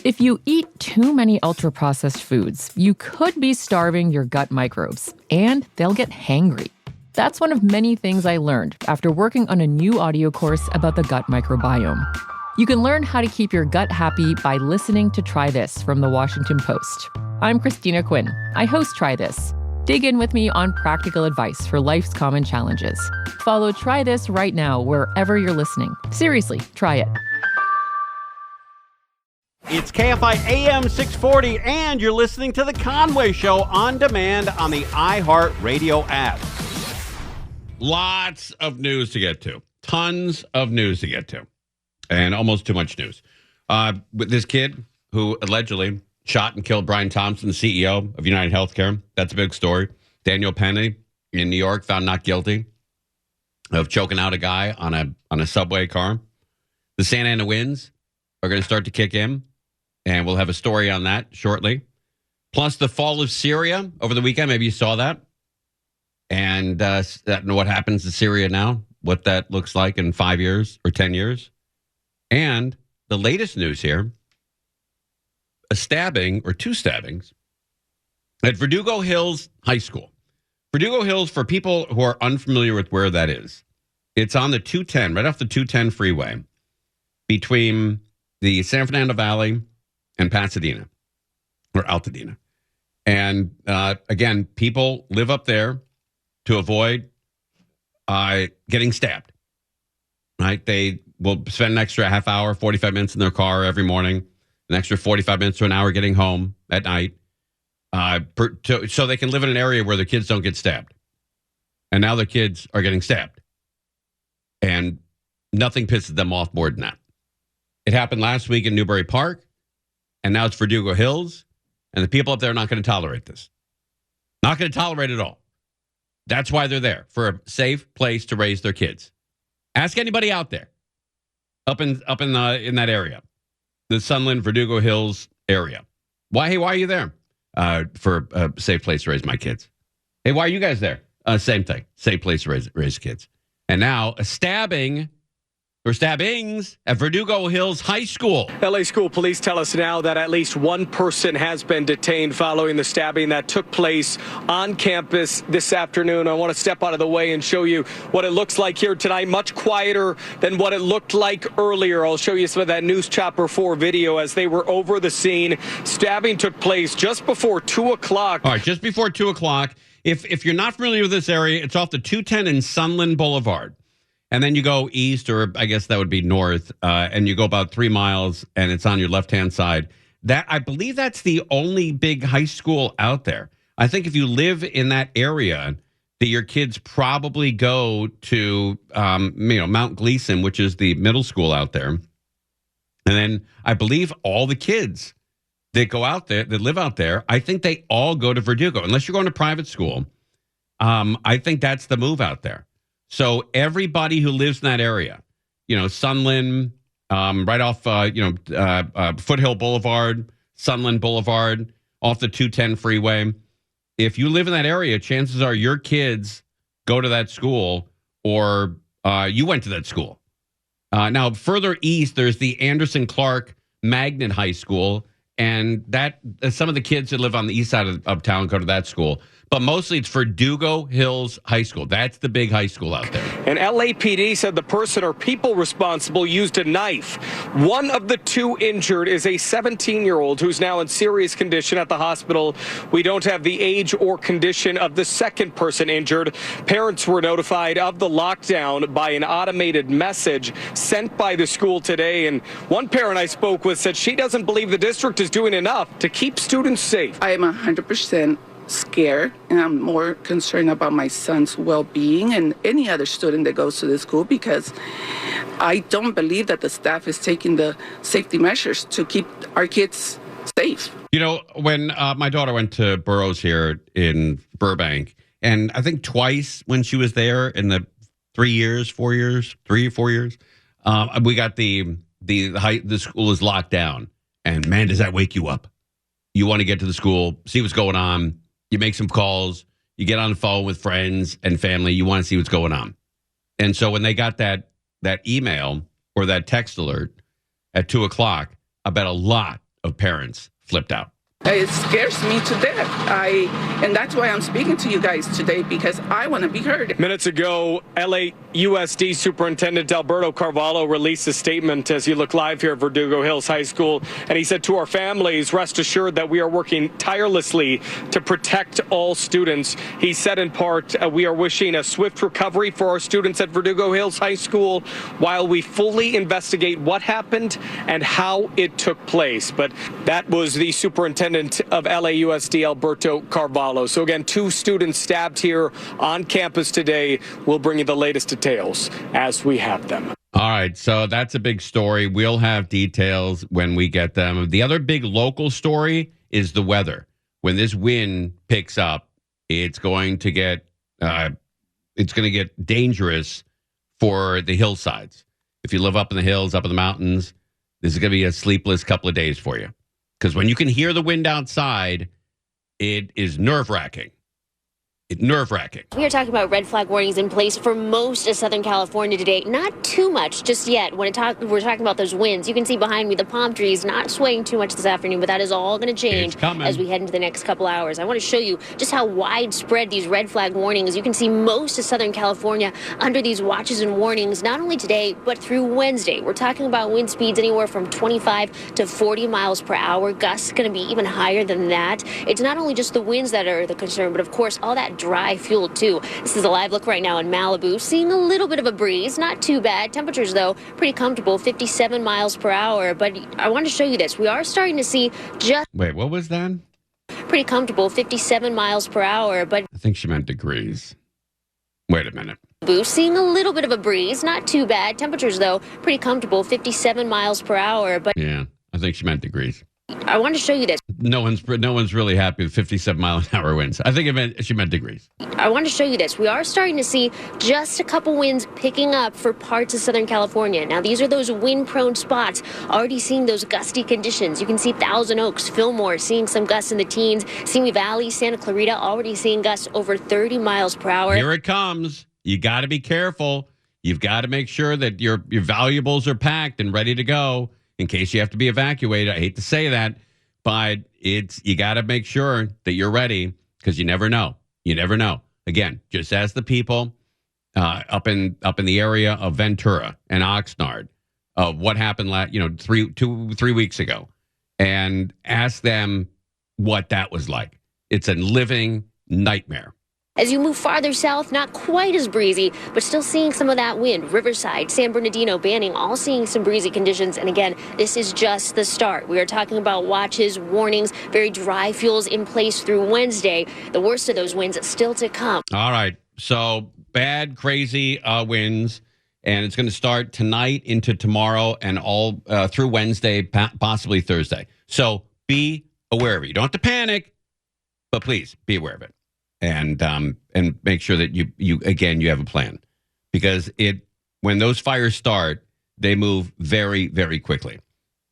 If you eat too many ultra-processed foods, you could be starving your gut microbes, and they'll get hangry. That's one of many things I learned after working on a new audio course about the gut microbiome. You can learn how to keep your gut happy by listening to Try This from the Washington Post. I'm Christina Quinn. I host Try This. Dig in with me on practical advice for life's common challenges. Follow Try This right now wherever you're listening. Seriously, try it. It's KFI AM 640, and you're listening to The Conway Show on demand on the iHeartRadio app. Lots of news to get to. Tons of news to get to. And almost too much news. With this kid who allegedly shot and killed Brian Thompson, the CEO of United Healthcare. That's a big story. Daniel Penny in New York found not guilty of choking out a guy on a subway car. The Santa Ana winds are going to start to kick in. And we'll have a story on that shortly. Plus the fall of Syria over the weekend. Maybe you saw that. And what happens to Syria now, what that looks like in 5 years or 10 years. And the latest news here, a stabbing or two stabbings at Verdugo Hills High School. Verdugo Hills, for people who are unfamiliar with where that is, it's on the 210, right off the 210 freeway between the San Fernando Valley and Pasadena or Altadena. And again, people live up there to avoid getting stabbed, right? They will spend an extra half hour, 45 minutes in their car every morning, an extra 45 minutes to an hour getting home at night, so they can live in an area where their kids don't get stabbed. And now their kids are getting stabbed. And nothing pisses them off more than that. It happened last week in Newbury Park. And now it's Verdugo Hills, and the people up there are not going to tolerate this. Not going to tolerate it at all. That's why they're there, for a safe place to raise their kids. Ask anybody out there, up in that area, the Sunland, Verdugo Hills area. Why are you there? For a safe place to raise my kids. Hey, why are you guys there? Same thing, safe place to raise kids. And now a stabbings at Verdugo Hills High School. LA school police tell us now that at least one person has been detained following the stabbing that took place on campus this afternoon. I want to step out of the way and show you what it looks like here tonight. Much quieter than what it looked like earlier. I'll show you some of that News Chopper 4 video as they were over the scene. Stabbing took place just before 2 o'clock. All right, just before 2 o'clock. If you're not familiar with this area, it's off the 210 and Sunland Boulevard. And then you go east, or I guess that would be north, and you go about 3 miles, and it's on your left-hand side. That, I believe that's the only big high school out there. I think if you live in that area, that your kids probably go to Mount Gleason, which is the middle school out there. And then I believe all the kids that go out there, that live out there, I think they all go to Verdugo. Unless you're going to private school, I think that's the move out there. So everybody who lives in that area, Sunland, right off, Foothill Boulevard, Sunland Boulevard, off the 210 freeway. If you live in that area, chances are your kids go to that school, or you went to that school. Now, further east, there's the Anderson Clark Magnet High School, and that some of the kids that live on the east side of town go to that school. But mostly it's Verdugo Hills High School. That's the big high school out there. And LAPD said the person or people responsible used a knife. One of the two injured is a 17-year-old who's now in serious condition at the hospital. We don't have the age or condition of the second person injured. Parents were notified of the lockdown by an automated message sent by the school today. And one parent I spoke with said she doesn't believe the district is doing enough to keep students safe. I am 100% scared, and I'm more concerned about my son's well-being and any other student that goes to the school, because I don't believe that the staff is taking the safety measures to keep our kids safe. When my daughter went to Burroughs here in Burbank, and I think twice when she was there in the 3 or 4 years, we got the school is locked down, and man, does that wake you up. You want to get to the school, see what's going on. You make some calls, you get on the phone with friends and family, you want to see what's going on. And so when they got that email or that text alert at 2 o'clock, I bet a lot of parents flipped out. It scares me to death. And that's why I'm speaking to you guys today, because I want to be heard. Minutes ago, LAUSD Superintendent Alberto Carvalho released a statement as you look live here at Verdugo Hills High School. And he said to our families, rest assured that we are working tirelessly to protect all students. He said in part, we are wishing a swift recovery for our students at Verdugo Hills High School while we fully investigate what happened and how it took place. But that was the superintendent of LAUSD, Alberto Carvalho. So again, 2 students stabbed here on campus today. We'll bring you the latest details as we have them. All right, so that's a big story. We'll have details when we get them. The other big local story is the weather. When this wind picks up, it's going to get dangerous for the hillsides. If you live up in the hills, up in the mountains, this is going to be a sleepless couple of days for you. Because when you can hear the wind outside, it is nerve-wracking. Nerve-wracking. We are talking about red flag warnings in place for most of Southern California today. Not too much just yet. We're talking about those winds. You can see behind me the palm trees not swaying too much this afternoon, but that is all going to change as we head into the next couple hours. I want to show you just how widespread these red flag warnings. You can see most of Southern California under these watches and warnings, not only today, but through Wednesday. We're talking about wind speeds anywhere from 25 to 40 miles per hour. Gusts going to be even higher than that. It's not only just the winds that are the concern, but of course, all that dry fuel too. This is a live look right now in Malibu, seeing a little bit of a breeze, not too bad. Temperatures though pretty comfortable, 57 miles per hour. But I want to show you this. We are starting to see Wait, what was that? Pretty comfortable, 57 miles per hour. But I think she meant degrees. Wait a minute. Seeing a little bit of a breeze, not too bad. Temperatures though pretty comfortable, 57 miles per hour. But yeah, I think she meant degrees. I want to show you this. No one's really happy with 57 mile an hour winds. I think she meant degrees. I want to show you this. We are starting to see just a couple winds picking up for parts of Southern California. Now, these are those wind-prone spots, already seeing those gusty conditions. You can see Thousand Oaks, Fillmore, seeing some gusts in the teens. Simi Valley, Santa Clarita, already seeing gusts over 30 miles per hour. Here it comes. You got to be careful. You've got to make sure that your valuables are packed and ready to go in case you have to be evacuated. I hate to say that, but you got to make sure that you're ready because you never know. You never know. Again, just ask the people up in the area of Ventura and Oxnard of what happened 3 weeks ago, and ask them what that was like. It's a living nightmare. As you move farther south, not quite as breezy, but still seeing some of that wind. Riverside, San Bernardino, Banning, all seeing some breezy conditions. And again, this is just the start. We are talking about watches, warnings, very dry fuels in place through Wednesday. The worst of those winds still to come. All right. So bad, crazy winds. And it's going to start tonight into tomorrow and all through Wednesday, possibly Thursday. So be aware of it. You don't have to panic, but please be aware of it. And make sure that you have a plan, because when those fires start, they move very, very quickly.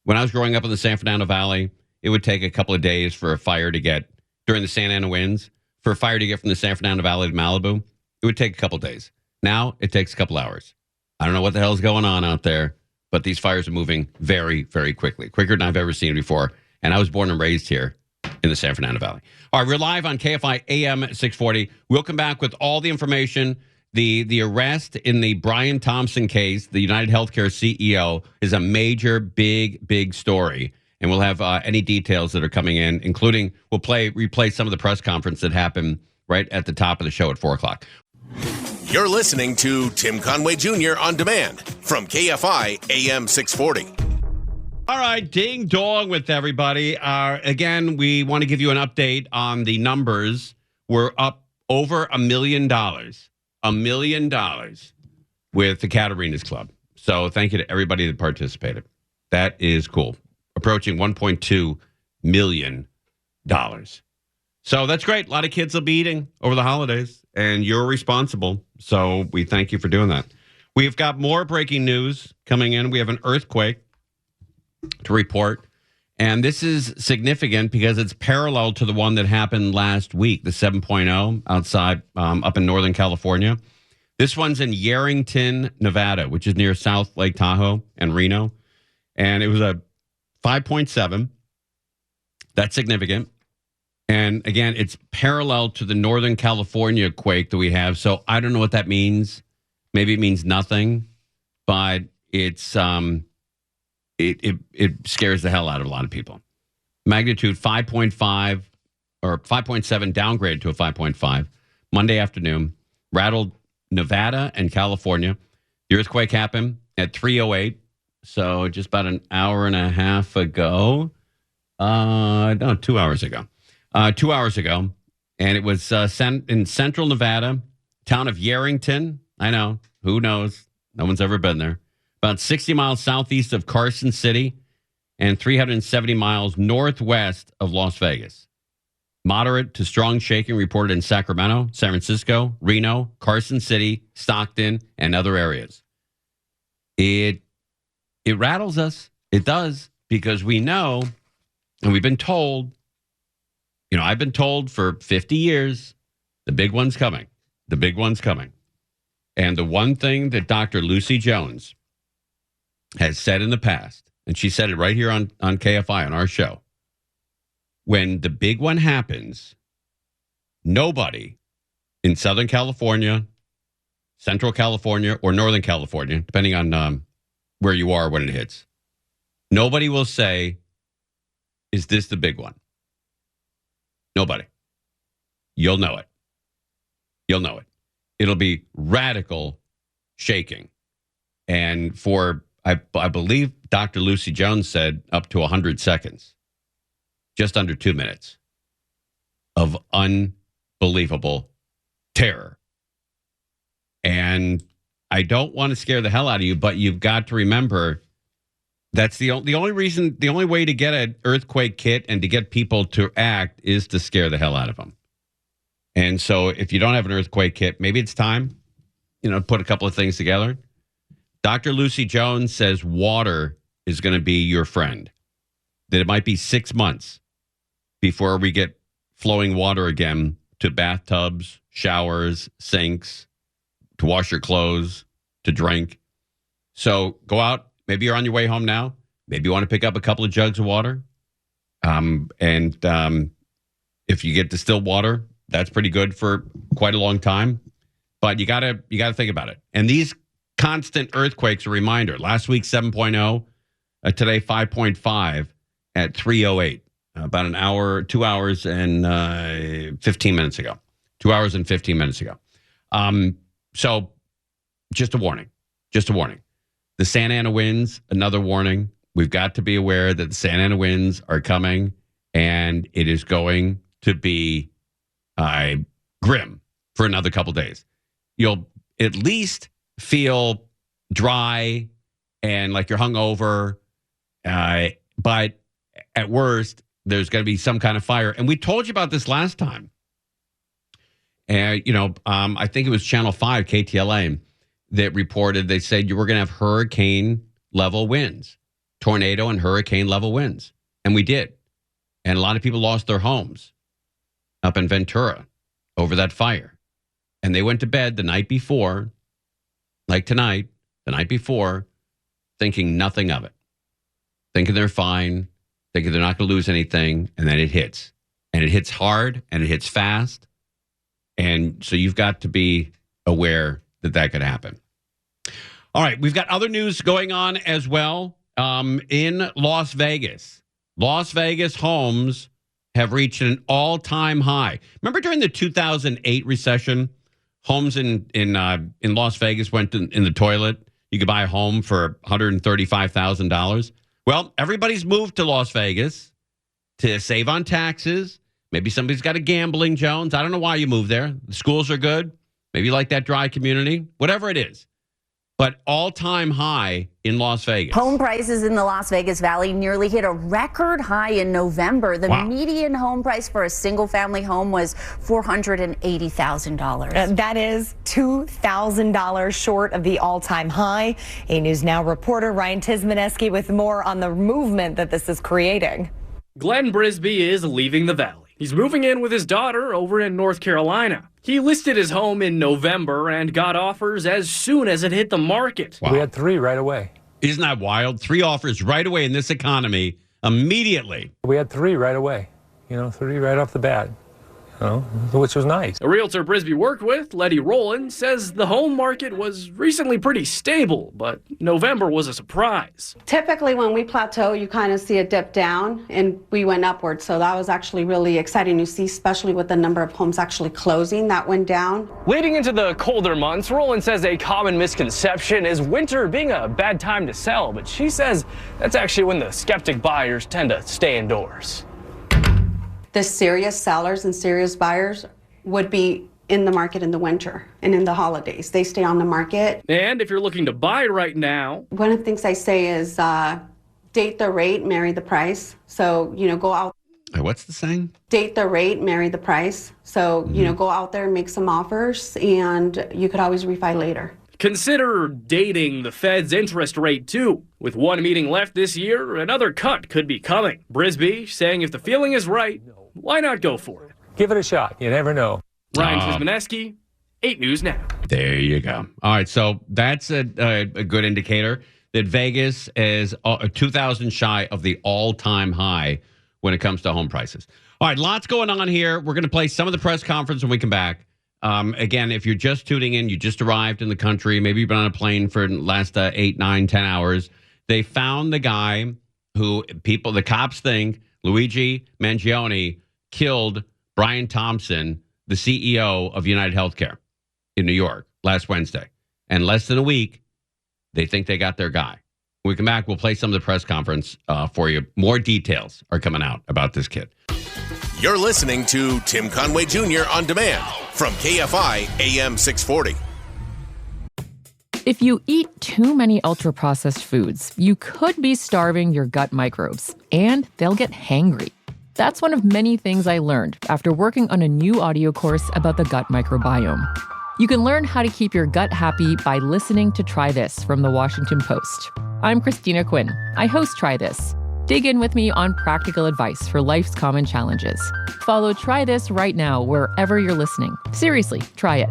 When I was growing up in the San Fernando Valley, it would take a couple of days for a fire to get during the Santa Ana winds for a fire to get from the San Fernando Valley to Malibu. It would take a couple of days. Now it takes a couple hours. I don't know what the hell's going on out there, but these fires are moving very, very quickly, quicker than I've ever seen before. And I was born and raised here in the San Fernando Valley. All right, we're live on KFI AM 640. We'll come back with all the information. The arrest in the Brian Thompson case, the United Healthcare CEO, is a major, big story. And we'll have any details that are coming in, including we'll replay some of the press conference that happened right at the top of the show at 4 o'clock. You're listening to Tim Conway Jr. On Demand from KFI AM 640. All right, ding dong with everybody. Again, we want to give you an update on the numbers. We're up over $1 million. $1 million with the Catarinas Club. So thank you to everybody that participated. That is cool. Approaching $1.2 million. So that's great. A lot of kids will be eating over the holidays, and you're responsible. So we thank you for doing that. We've got more breaking news coming in. We have an earthquake to report. And this is significant because it's parallel to the one that happened last week, the 7.0 outside up in Northern California. This one's in Yerington, Nevada, which is near South Lake Tahoe and Reno. And it was a 5.7. That's significant. And again, it's parallel to the Northern California quake that we have. So I don't know what that means. Maybe it means nothing, but it's it scares the hell out of a lot of people. Magnitude 5.5 or 5.7 downgraded to a 5.5 Monday afternoon, rattled Nevada and California. The earthquake happened at 3:08, so just about an hour and a half ago. No, 2 hours ago. 2 hours ago, and it was in central Nevada, town of Yarrington. I know, who knows? No one's ever been there. About 60 miles southeast of Carson City and 370 miles northwest of Las Vegas. Moderate to strong shaking reported in Sacramento, San Francisco, Reno, Carson City, Stockton, and other areas. It rattles us. It does, because we know, and we've been told, I've been told for 50 years, the big one's coming. The big one's coming. And the one thing that Dr. Lucy Jones has said in the past, and she said it right here on KFI on our show, when the big one happens, nobody in Southern California, Central California, or Northern California, depending on where you are when it hits, nobody will say, is this the big one? Nobody. You'll know it. You'll know it. It'll be radical shaking. And for, I believe Dr. Lucy Jones said, up to 100 seconds. Just under 2 minutes of unbelievable terror. And I don't want to scare the hell out of you, but you've got to remember that's the only way to get an earthquake kit and to get people to act is to scare the hell out of them. And so if you don't have an earthquake kit, maybe it's time, put a couple of things together. Dr. Lucy Jones says water is going to be your friend, that it might be 6 months before we get flowing water again to bathtubs, showers, sinks, to wash your clothes, to drink. So go out. Maybe you're on your way home now. Maybe you want to pick up a couple of jugs of water. If you get distilled water, that's pretty good for quite a long time. But you gotta think about it. And these constant earthquakes, a reminder. Last week, 7.0. Today, 5.5 at 3:08. About an hour, 2 hours and 15 minutes ago. 2 hours and 15 minutes ago. So just a warning. Just a warning. The Santa Ana winds, another warning. We've got to be aware that the Santa Ana winds are coming, and it is going to be grim for another couple days. You'll at least feel dry and like you're hungover, but at worst, there's going to be some kind of fire. And we told you about this last time. And, I think it was Channel 5, KTLA, that reported, they said you were going to have hurricane-level winds, tornado and hurricane-level winds. And we did. And a lot of people lost their homes up in Ventura over that fire. And they went to bed the night before, like tonight, the night before, thinking nothing of it. Thinking they're fine, thinking they're not going to lose anything, and then it hits. And it hits hard, and it hits fast. And so you've got to be aware that could happen. All right, we've got other news going on as well in Las Vegas. Las Vegas homes have reached an all-time high. Remember during the 2008 recession, homes in Las Vegas went in the toilet? You could buy a home for $135,000. Well, everybody's moved to Las Vegas to save on taxes. Maybe somebody's got a gambling Jones. I don't know why you moved there. The schools are good. Maybe you like that dry community. Whatever it is. But all-time high in Las Vegas. Home prices in the Las Vegas Valley nearly hit a record high in November. The median home price for a single-family home was $480,000. That is $2,000 short of the all-time high. A News Now reporter Ryan Tismaneski with more on the movement that this is creating. Glenn Brisby is leaving the Valley. He's moving in with his daughter over in North Carolina. He listed his home in November and got offers as soon as it hit the market. Wow. We had 3 right away. Isn't that wild? 3 offers right away in this economy immediately. We had 3 right away, 3 right off the bat, which was nice. A realtor Brisby worked with, Letty Rowland, says the home market was recently pretty stable, but November was a surprise. Typically when we plateau, you kind of see a dip down, and we went upward. So that was actually really exciting to see, especially with the number of homes actually closing that went down. Leading into the colder months, Rowland says a common misconception is winter being a bad time to sell, but she says that's actually when the skeptic buyers tend to stay indoors. The serious sellers and serious buyers would be in the market in the winter and in the holidays. They stay on the market. And if you're looking to buy right now, one of the things I say is date the rate, marry the price. So, go out. What's the saying? Date the rate, marry the price. So, go out there and make some offers, and you could always refi later. consider dating the Fed's interest rate, too. With one meeting left this year, another cut could be coming. Brisby saying if the feeling is right, why not go for it? Give it a shot. You never know. Ryan Kuzmineski, 8 News Now. There you go. All right, so that's a good indicator that Vegas is 2,000 shy of the all-time high when it comes to home prices. All right, lots going on here. We're going to play some of the press conference when we come back. Again, if you're just tuning in, you just arrived in the country, maybe you've been on a plane for the last 8, 9, 10 hours. They found the guy who the cops think, Luigi Mangione, killed Brian Thompson, the CEO of United Healthcare in New York last Wednesday. And less than a week, they think they got their guy. When we come back, we'll play some of the press conference for you. More details are coming out about this kid. You're listening to Tim Conway Jr. On Demand from KFI AM 640. If you eat too many ultra-processed foods, you could be starving your gut microbes, and they'll get hangry. That's one of many things I learned after working on a new audio course about the gut microbiome. You can learn how to keep your gut happy by listening to Try This from the Washington Post. I'm Christina Quinn. I host Try This. Dig in with me on practical advice for life's common challenges. Follow Try This right now wherever you're listening. Seriously, try it.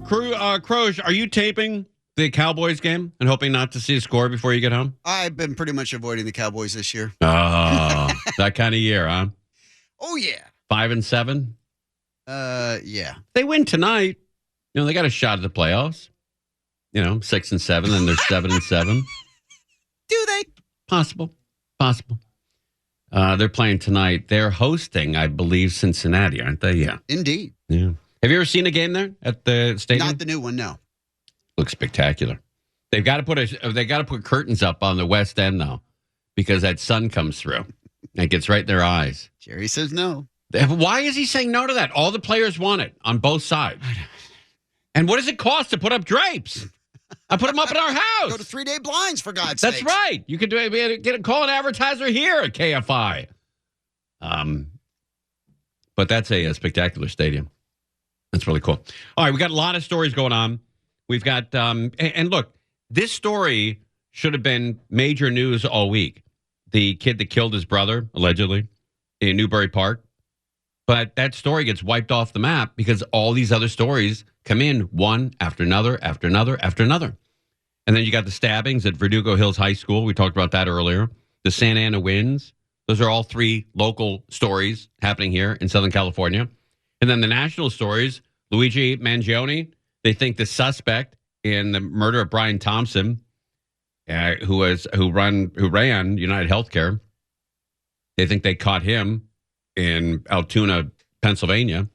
Croge, are you taping the Cowboys game and hoping not to see a score before you get home? I've been pretty much avoiding the Cowboys this year. Oh, that kind of year, huh? Oh, yeah. 5-7? Yeah. They win tonight. They got a shot at the playoffs. 6-7, and they're 7-7. Do they? Possible. They're playing tonight. They're hosting, I believe, Cincinnati, aren't they? Yeah. Indeed. Yeah. Have you ever seen a game there at the stadium? Not the new one, no. Looks spectacular. They've got to put curtains up on the west end though, because that sun comes through and it gets right in their eyes. Jerry says no. Why is he saying no to that? All the players want it on both sides. And what does it cost to put up drapes? I put them up in our house. Go to 3-day blinds, for God's sake. That's right. You could call an advertiser here at KFI. But that's a spectacular stadium. That's really cool. All right, we got a lot of stories going on. We've got, and look, this story should have been major news all week. The kid that killed his brother, allegedly, in Newbury Park. But that story gets wiped off the map because all these other stories come in one after another, after another, after another. And then you got the stabbings at Verdugo Hills High School. We talked about that earlier. The Santa Ana winds. Those are all 3 local stories happening here in Southern California. And then the national stories, Luigi Mangione, they think the suspect in the murder of Brian Thompson, who ran United Healthcare, they think they caught him in Altoona, Pennsylvania.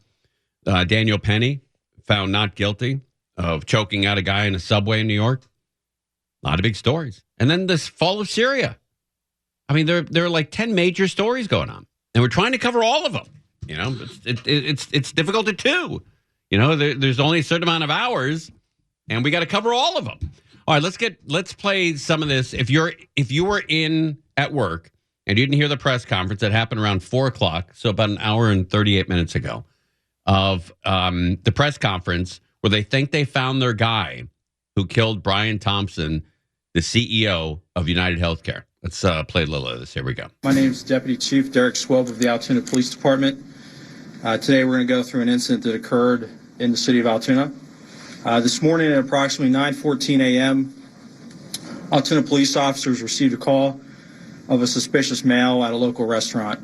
Daniel Penny found not guilty of choking out a guy in a subway in New York. A lot of big stories. And then this fall of Syria. I mean, there are like 10 major stories going on, and we're trying to cover all of them. It's difficult to do. There's only a certain amount of hours, and we got to cover all of them. All right, let's play some of this. If you were at work and you didn't hear the press conference that happened around 4:00, so about an hour and 38 minutes ago, of the press conference where they think they found their guy who killed Brian Thompson, the CEO of United Healthcare. Let's play a little of this. Here we go. My name is Deputy Chief Derek Swab of the Altoona Police Department. Today we're going to go through an incident that occurred in the city of Altoona. This morning at approximately 9:14 a.m., Altoona police officers received a call of a suspicious male at a local restaurant.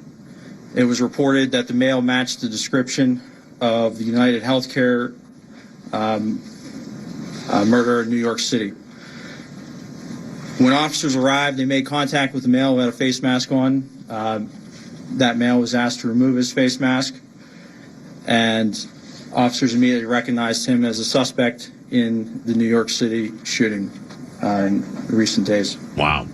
It was reported that the male matched the description of the United Healthcare murder in New York City. When officers arrived, they made contact with the male who had a face mask on. That male was asked to remove his face mask, and officers immediately recognized him as a suspect in the New York City shooting in recent days. Wow.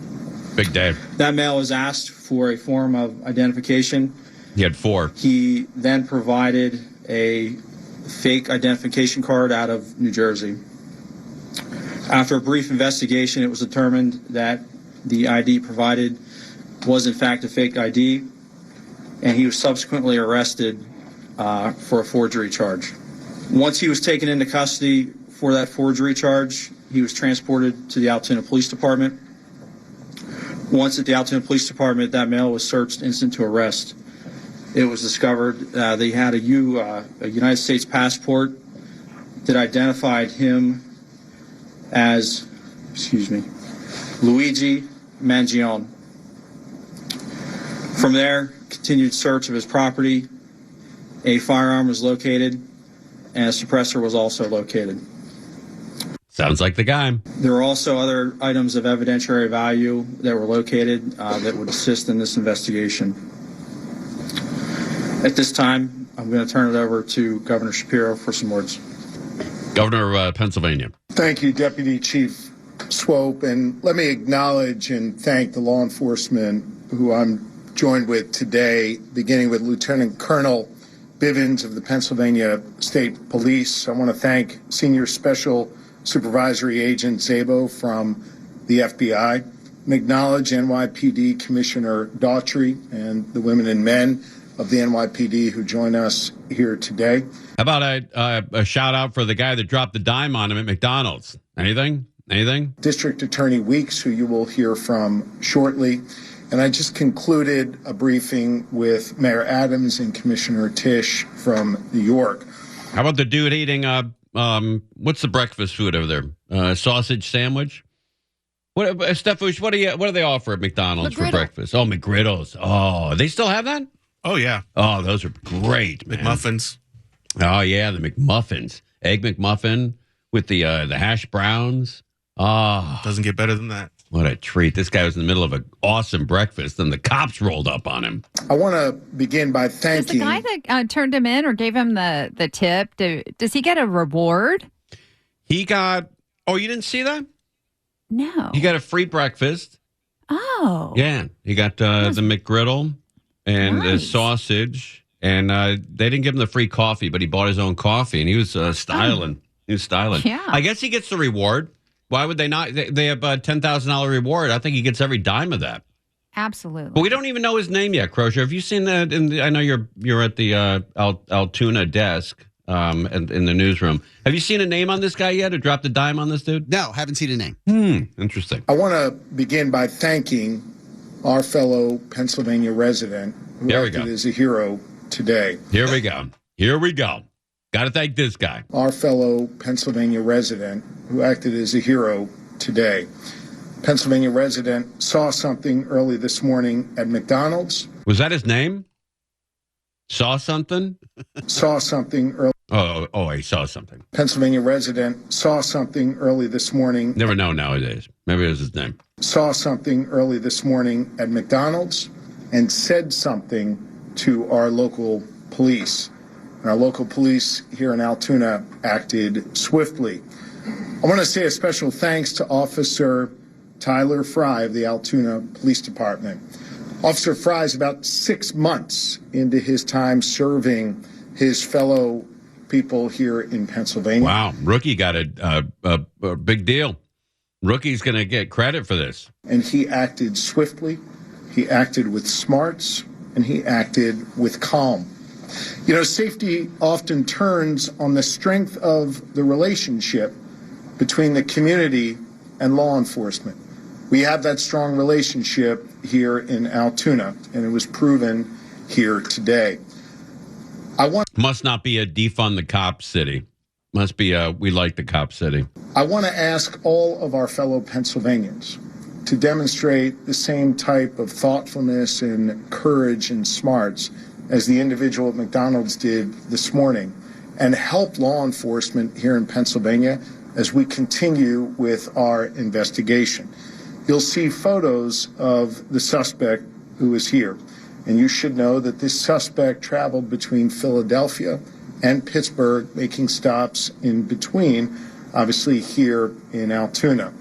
Big day. That male was asked for a form of identification. He had 4. He then provided a fake identification card out of New Jersey. After a brief investigation, it was determined that the ID provided was in fact a fake ID, and he was subsequently arrested for a forgery charge. Once he was taken into custody for that forgery charge, he was transported to the Altoona Police Department. Once at the Altoona Police Department, that male was searched instant to arrest. It was discovered they had a United States passport that identified him as, Luigi Mangione. From there, continued search of his property. A firearm was located, and a suppressor was also located. Sounds like the guy. There were also other items of evidentiary value that were located that would assist in this investigation. At this time, I'm going to turn it over to Governor Shapiro for some words. Governor of Pennsylvania. Thank you, Deputy Chief Swope. And let me acknowledge and thank the law enforcement who I'm joined with today, beginning with Lieutenant Colonel Bivens of the Pennsylvania State Police. I want to thank Senior Special Supervisory Agent Szabo from the FBI, and acknowledge NYPD Commissioner Daughtry and the women and men of the NYPD who join us here today. How about a shout out for the guy that dropped the dime on him at McDonald's? Anything? District Attorney Weeks, who you will hear from shortly. And I just concluded a briefing with Mayor Adams and Commissioner Tisch from New York. How about the dude eating, what's the breakfast food over there? Sausage sandwich? Steffush, what do they offer at McDonald's for breakfast? Oh, McGriddles. Oh, they still have that? Oh, yeah. Oh, those are great, man. McMuffins. Oh, yeah, the McMuffins. Egg McMuffin with the hash browns. Oh. Doesn't get better than that. What a treat. This guy was in the middle of an awesome breakfast, and the cops rolled up on him. I want to begin by thanking... Does the guy that turned him in or gave him the tip, does he get a reward? He got... Oh, you didn't see that? No. He got a free breakfast. Oh. Yeah. He got the McGriddle and the sausage, and they didn't give him the free coffee, but he bought his own coffee, and he was styling. He was styling. Yeah. I guess he gets the reward. Why would they not? They have a $10,000 reward. I think he gets every dime of that. Absolutely. But we don't even know his name yet, Crozier. Have you seen that? I know you're at the Altoona desk in the newsroom. Have you seen a name on this guy yet, or dropped a dime on this dude? No, haven't seen a name. Interesting. I want to begin by thanking our fellow Pennsylvania resident who acted as a hero today. Here we go. Got to thank this guy. Our fellow Pennsylvania resident who acted as a hero today. Pennsylvania resident saw something early this morning at McDonald's. Was that his name? Saw something? Saw something early. Oh, he saw something. Pennsylvania resident saw something early this morning. Never know nowadays. Maybe it was his name. Saw something early this morning at McDonald's and said something to our local police. And our local police here in Altoona acted swiftly. I want to say a special thanks to Officer Tyler Fry of the Altoona Police Department. Officer Fry is about 6 months into his time serving his fellow people here in Pennsylvania. Wow, Rookie got a big deal. Rookie's going to get credit for this. And he acted swiftly, he acted with smarts, and he acted with calm. You know, safety often turns on the strength of the relationship between the community and law enforcement. We have that strong relationship here in Altoona, and it was proven here today. Must not be a defund the cops city. Must be we like the cop city. I want to ask all of our fellow Pennsylvanians to demonstrate the same type of thoughtfulness and courage and smarts as the individual at McDonald's did this morning, and help law enforcement here in Pennsylvania as we continue with our investigation. You'll see photos of the suspect who is here, and you should know that this suspect traveled between Philadelphia and Pittsburgh, making stops in between, obviously here in Altoona.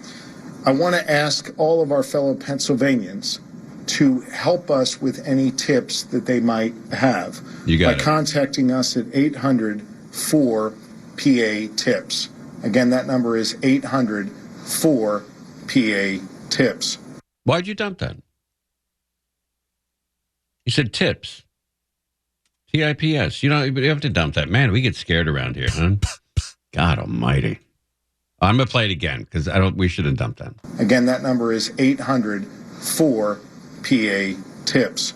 I want to ask all of our fellow Pennsylvanians to help us with any tips that they might have by contacting us at 800-4PA-TIPS. Again, that number is 800-4PA-TIPS. Why'd you dump that? You said tips. TIPS. You have to dump that. Man, we get scared around here, huh? God almighty. I'm going to play it again because we shouldn't dump that. Again, that number is 800-4PA-TIPS.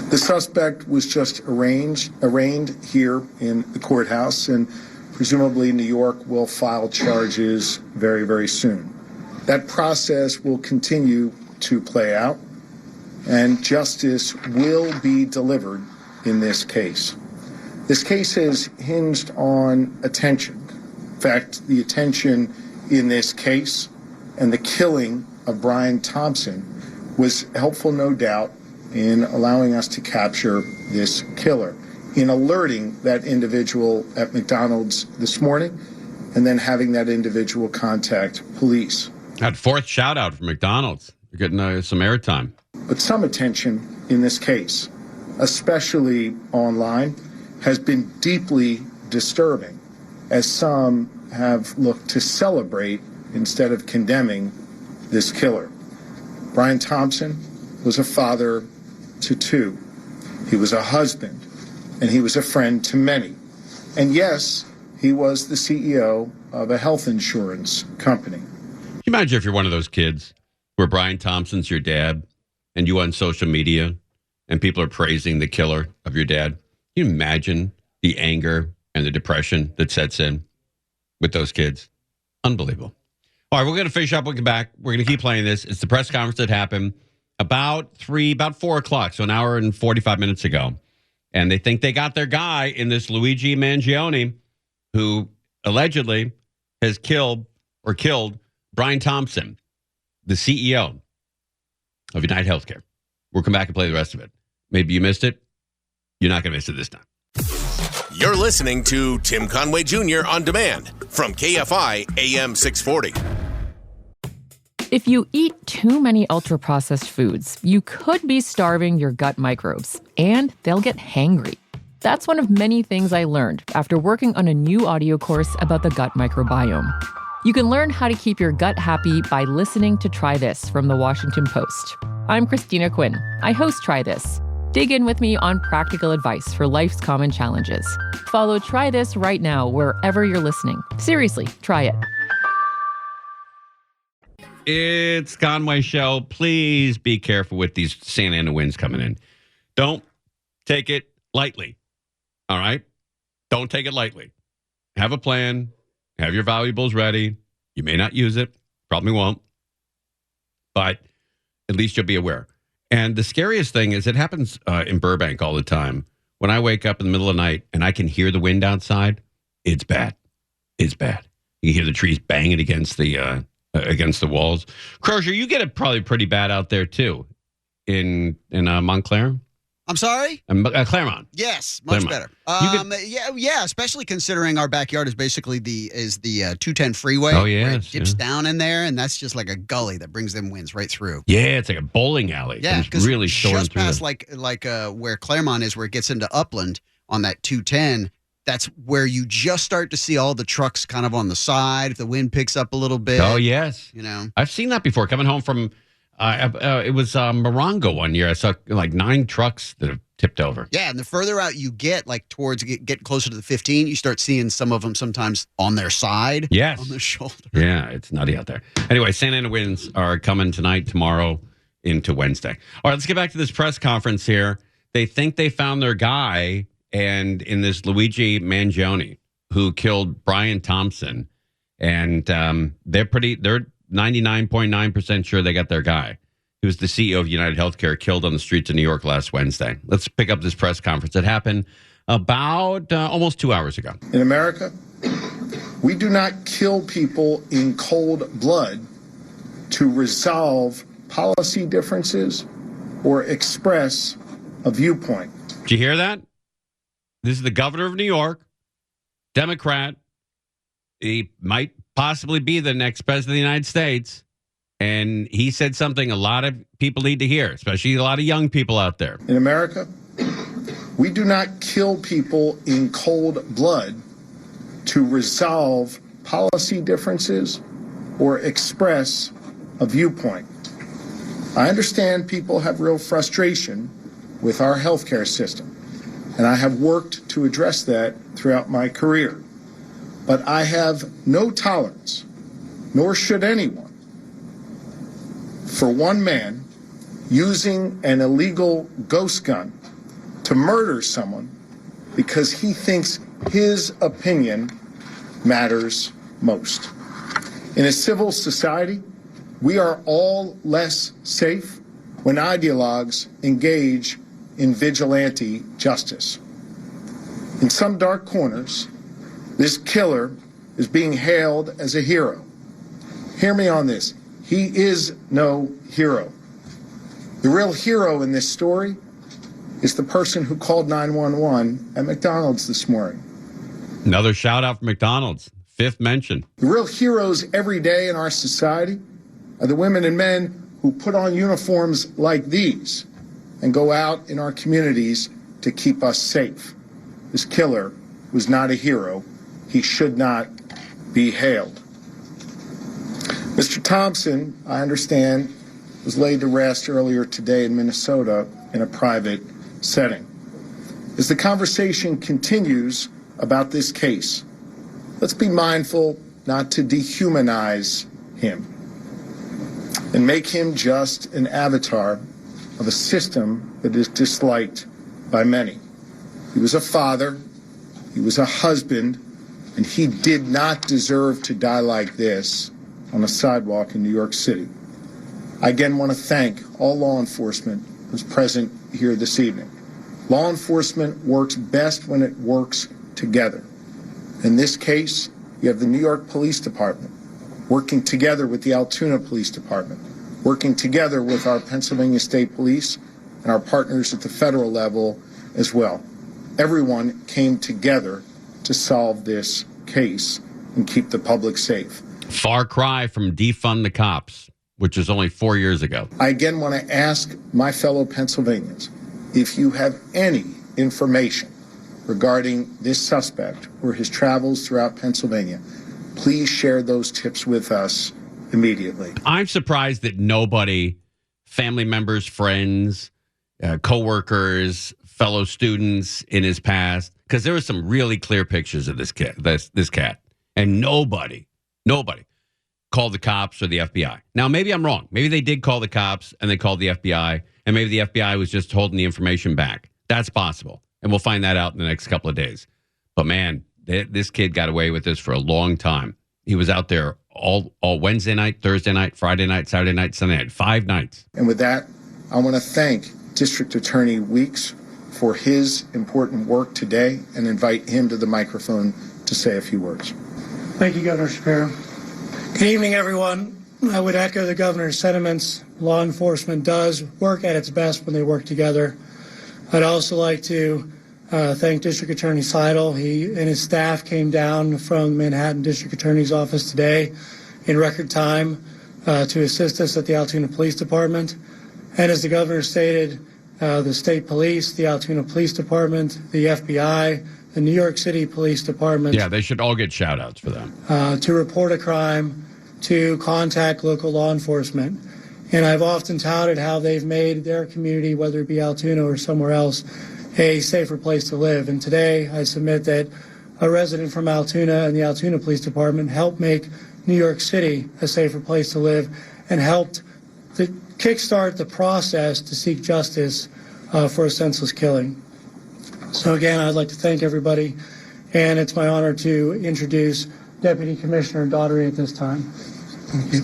The suspect was just arraigned here in the courthouse, and presumably New York will file charges very, very soon. That process will continue to play out, and justice will be delivered in this case. This case has hinged on attention. In fact, the attention in this case and the killing of Brian Thompson was helpful, no doubt, in allowing us to capture this killer, in alerting that individual at McDonald's this morning, and then having that individual contact police. That fourth shout out from McDonald's. You're getting some airtime. But some attention in this case, especially online, has been deeply disturbing, as some have looked to celebrate instead of condemning this killer. Brian Thompson was a father to two. He was a husband, and he was a friend to many. And yes, he was the CEO of a health insurance company. Can you imagine if you're one of those kids where Brian Thompson's your dad and you on social media and people are praising the killer of your dad? Can you imagine the anger and the depression that sets in with those kids? Unbelievable. All right, we're going to finish up. We'll get back. We're going to keep playing this. It's the press conference that happened about 4 o'clock, so an hour and 45 minutes ago. And they think they got their guy in this Luigi Mangione, who allegedly has killed Brian Thompson, the CEO of United Healthcare. We'll come back and play the rest of it. Maybe you missed it. You're not going to miss it this time. You're listening to Tim Conway Jr. On Demand from KFI AM 640. If you eat too many ultra-processed foods, you could be starving your gut microbes, and they'll get hangry. That's one of many things I learned after working on a new audio course about the gut microbiome. You can learn how to keep your gut happy by listening to Try This from the Washington Post. I'm Christina Quinn. I host Try This. Dig in with me on practical advice for life's common challenges. Follow Try This right now wherever you're listening. Seriously, try it. It's Conway Show. Please be careful with these Santa Ana winds coming in. Don't take it lightly. All right? Don't take it lightly. Have a plan. Have your valuables ready. You may not use it. Probably won't. But at least you'll be aware. And the scariest thing is it happens in Burbank all the time. When I wake up in the middle of the night and I can hear the wind outside, it's bad. It's bad. You can hear the trees banging against the walls. Crozier, you get it probably pretty bad out there too, in Montclair. I'm sorry? Claremont. Yes, much Claremont. better. Yeah, especially considering our backyard is basically the 210 freeway. Oh, yes, where it dips down in there, and that's just like a gully that brings them winds right through. Yeah, it's like a bowling alley. Yeah, it's really soaring just through past like where Claremont is, where it gets into Upland on that 210. That's where you just start to see all the trucks kind of on the side if the wind picks up a little bit. Oh, yes. You know, I've seen that before. Coming home from, it was Morongo one year. I saw like 9 trucks that have tipped over. Yeah, and the further out you get, like towards get closer to the 15, you start seeing some of them sometimes on their side. Yes. On the shoulder. Yeah, it's nutty out there. Anyway, Santa Ana winds are coming tonight, tomorrow, into Wednesday. All right, let's get back to this press conference here. They think they found their guy, and in this Luigi Mangione, who killed Brian Thompson, and they're 99.9% sure they got their guy. He was the CEO of United Healthcare, killed on the streets of New York last Wednesday. Let's pick up this press conference. It happened about almost 2 hours ago. In America, we do not kill people in cold blood to resolve policy differences or express a viewpoint. Did you hear that? This is the governor of New York, Democrat. He might possibly be the next president of the United States. And he said something a lot of people need to hear, especially a lot of young people out there. In America, we do not kill people in cold blood to resolve policy differences or express a viewpoint. I understand people have real frustration with our healthcare system, and I have worked to address that throughout my career. But I have no tolerance, nor should anyone, for one man using an illegal ghost gun to murder someone because he thinks his opinion matters most. In a civil society, we are all less safe when ideologues engage in vigilante justice. In some dark corners, this killer is being hailed as a hero. Hear me on this. He is no hero. The real hero in this story is the person who called 911 at McDonald's this morning. Another shout out from McDonald's. Fifth mention. The real heroes every day in our society are the women and men who put on uniforms like these and go out in our communities to keep us safe. This killer was not a hero. He should not be hailed. Mr. Thompson, I understand, was laid to rest earlier today in Minnesota in a private setting. As the conversation continues about this case, let's be mindful not to dehumanize him and make him just an avatar of a system that is disliked by many. He was a father, he was a husband, and he did not deserve to die like this on a sidewalk in New York City. I again want to thank all law enforcement who's present here this evening. Law enforcement works best when it works together. In this case, you have the New York Police Department working together with the Altoona Police Department, working together with our Pennsylvania State Police and our partners at the federal level as well. Everyone came together to solve this case and keep the public safe. Far cry from defund the cops, which was only 4 years ago. I again want to ask my fellow Pennsylvanians, if you have any information regarding this suspect or his travels throughout Pennsylvania, please share those tips with us immediately. I'm surprised that nobody, family members, friends, co-workers, fellow students in his past, because there were some really clear pictures of this cat, and nobody called the cops or the FBI. Now, maybe I'm wrong. Maybe they did call the cops and they called the FBI, and maybe the FBI was just holding the information back. That's possible, and we'll find that out in the next couple of days. But man, this kid got away with this for a long time. He was out there all Wednesday night, Thursday night, Friday night, Saturday night, Sunday night, 5 nights. And with that, I want to thank District Attorney Weeks for his important work today and invite him to the microphone to say a few words. Thank you, Governor Shapiro. Good evening, everyone. I would echo the governor's sentiments. Law enforcement does work at its best when they work together. I'd also like to thank District Attorney Seidel. He and his staff came down from the Manhattan District Attorney's office today in record time to assist us at the Altoona Police Department. And as the governor stated, the state police, the Altoona Police Department, the FBI, the New York City Police Department. Yeah, they should all get shout outs for that. To report a crime, to contact local law enforcement. And I've often touted how they've made their community, whether it be Altoona or somewhere else, a safer place to live. And today I submit that a resident from Altoona and the Altoona Police Department helped make New York City a safer place to live and helped to kickstart the process to seek justice for a senseless killing. So again, I'd like to thank everybody and it's my honor to introduce Deputy Commissioner Daugherty at this time. Thank you.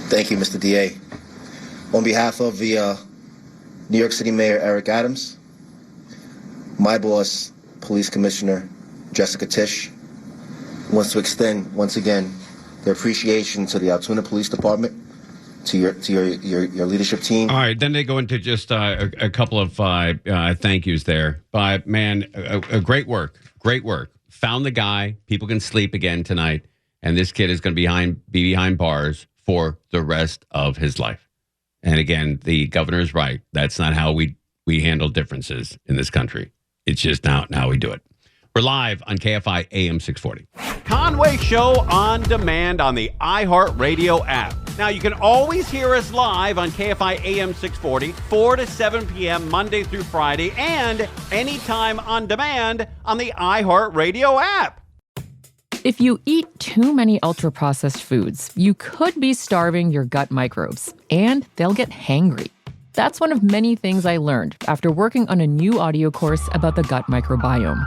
Thank you, Mr. DA. On behalf of the New York City Mayor Eric Adams, my boss, Police Commissioner Jessica Tisch, wants to extend once again their appreciation to the Altoona Police Department, to your leadership team. All right, then they go into just a couple of thank yous there. But man, a great work, great work. Found the guy. People can sleep again tonight, and this kid is going to be behind bars for the rest of his life. And again, the governor is right. That's not how we handle differences in this country. It's just now we do it. We're live on KFI AM 640. Conway Show on demand on the iHeartRadio app. Now, you can always hear us live on KFI AM 640, 4 to 7 p.m. Monday through Friday, and anytime on demand on the iHeartRadio app. If you eat too many ultra-processed foods, you could be starving your gut microbes, and they'll get hangry. That's one of many things I learned after working on a new audio course about the gut microbiome.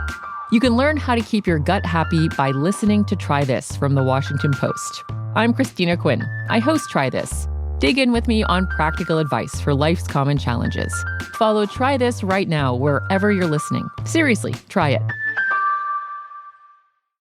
You can learn how to keep your gut happy by listening to Try This from the Washington Post. I'm Christina Quinn. I host Try This. Dig in with me on practical advice for life's common challenges. Follow Try This right now wherever you're listening. Seriously, try it.